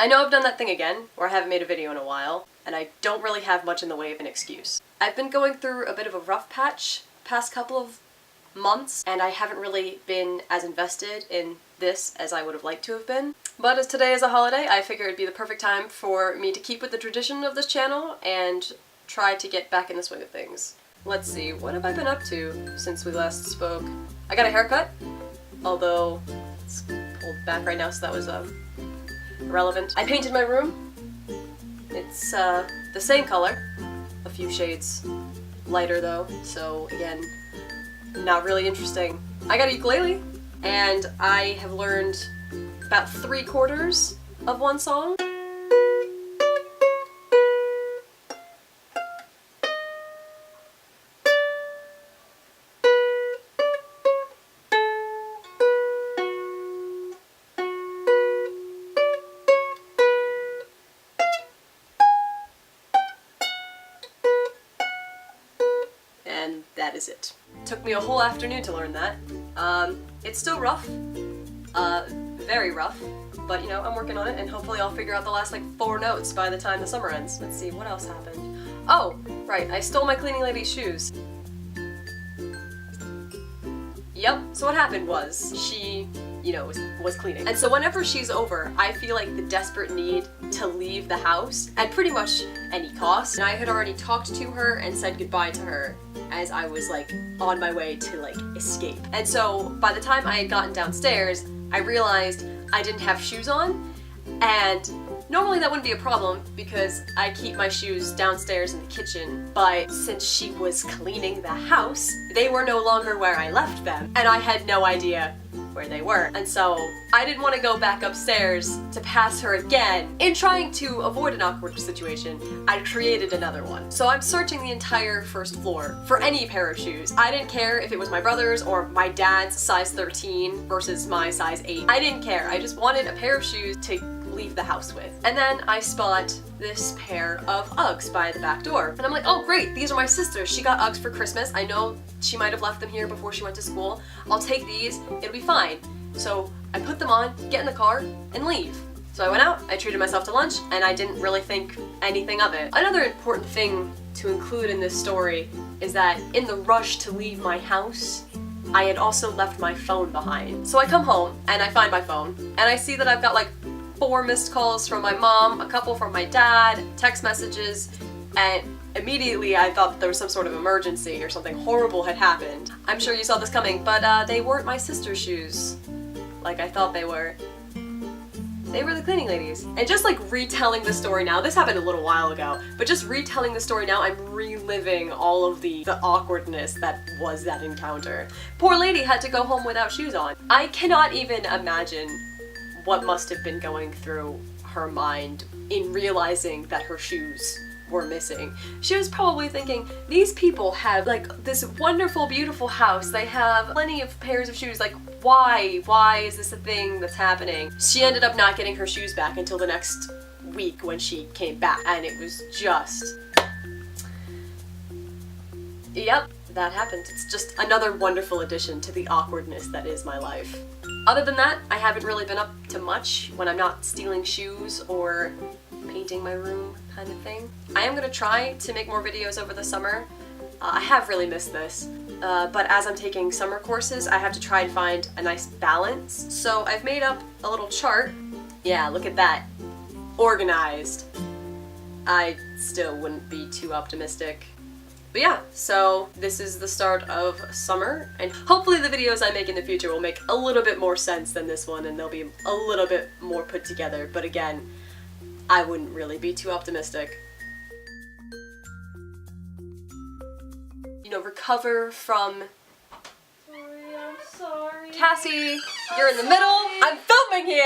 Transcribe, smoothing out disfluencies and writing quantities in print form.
I know I've done that thing again, where I haven't made a video in a while, and I don't really have much in the way of an excuse. I've been going through a bit of a rough patch past couple of months, and I haven't really been as invested in this as I would have liked to have been. But as today is a holiday, I figured it'd be the perfect time for me to keep with the tradition of this channel and try to get back in the swing of things. Let's see, what have I been up to since we last spoke? I got a haircut, although it's pulled back right now, so that was irrelevant. I painted my room. It's the same color, a few shades lighter though, so again, not really interesting. I got a ukulele, and I have learned about 3/4 of one song. And that is it. Took me a whole afternoon to learn that. It's still rough, very rough, but you know, I'm working on it and hopefully I'll figure out the last like 4 notes by the time the summer ends. Let's see, what else happened? Oh, right, I stole my cleaning lady's shoes. Yep, so what happened was, she, you know, was cleaning. And so whenever she's over, I feel like the desperate need to leave the house at pretty much any cost. And I had already talked to her and said goodbye to her as I was like on my way to like escape. And so by the time I had gotten downstairs, I realized I didn't have shoes on, and normally that wouldn't be a problem because I keep my shoes downstairs in the kitchen, but since she was cleaning the house, they were no longer where I left them, and I had no idea where they were. And so I didn't want to go back upstairs to pass her again. In trying to avoid an awkward situation, I created another one. So I'm searching the entire first floor for any pair of shoes. I didn't care if it was my brother's or my dad's size 13 versus my size 8. I didn't care. I just wanted a pair of shoes to leave the house with. And then I spot this pair of Uggs by the back door. And I'm like, oh great, these are my sister's. She got Uggs for Christmas. I know she might have left them here before she went to school. I'll take these, it'll be fine. So I put them on, get in the car, and leave. So I went out, I treated myself to lunch, and I didn't really think anything of it. Another important thing to include in this story is that in the rush to leave my house, I had also left my phone behind. So I come home, and I find my phone, and I see that I've got like 4 missed calls from my mom, a couple from my dad, text messages, and immediately I thought that there was some sort of emergency or something horrible had happened. I'm sure you saw this coming, but they weren't my sister's shoes, like I thought they were. They were the cleaning ladies. And just like retelling the story now, this happened a little while ago, but just retelling the story now, I'm reliving all of the awkwardness that was that encounter. Poor lady had to go home without shoes on. I cannot even imagine what must have been going through her mind in realizing that her shoes were missing. She was probably thinking, these people have like this wonderful, beautiful house. They have plenty of pairs of shoes. Like, why is this a thing that's happening? She ended up not getting her shoes back until the next week when she came back, and it was just... Yep, that happened. It's just another wonderful addition to the awkwardness that is my life. Other than that, I haven't really been up to much when I'm not stealing shoes or painting my room kind of thing. I am gonna try to make more videos over the summer. I have really missed this, but as I'm taking summer courses, I have to try and find a nice balance. So I've made up a little chart. Yeah, look at that. Organized. I still wouldn't be too optimistic. But yeah, so this is the start of summer, and hopefully the videos I make in the future will make a little bit more sense than this one, and they'll be a little bit more put together, but again, I wouldn't really be too optimistic. You know, recover from... Sorry, I'm sorry. Cassie, you're in the middle! I'm filming here!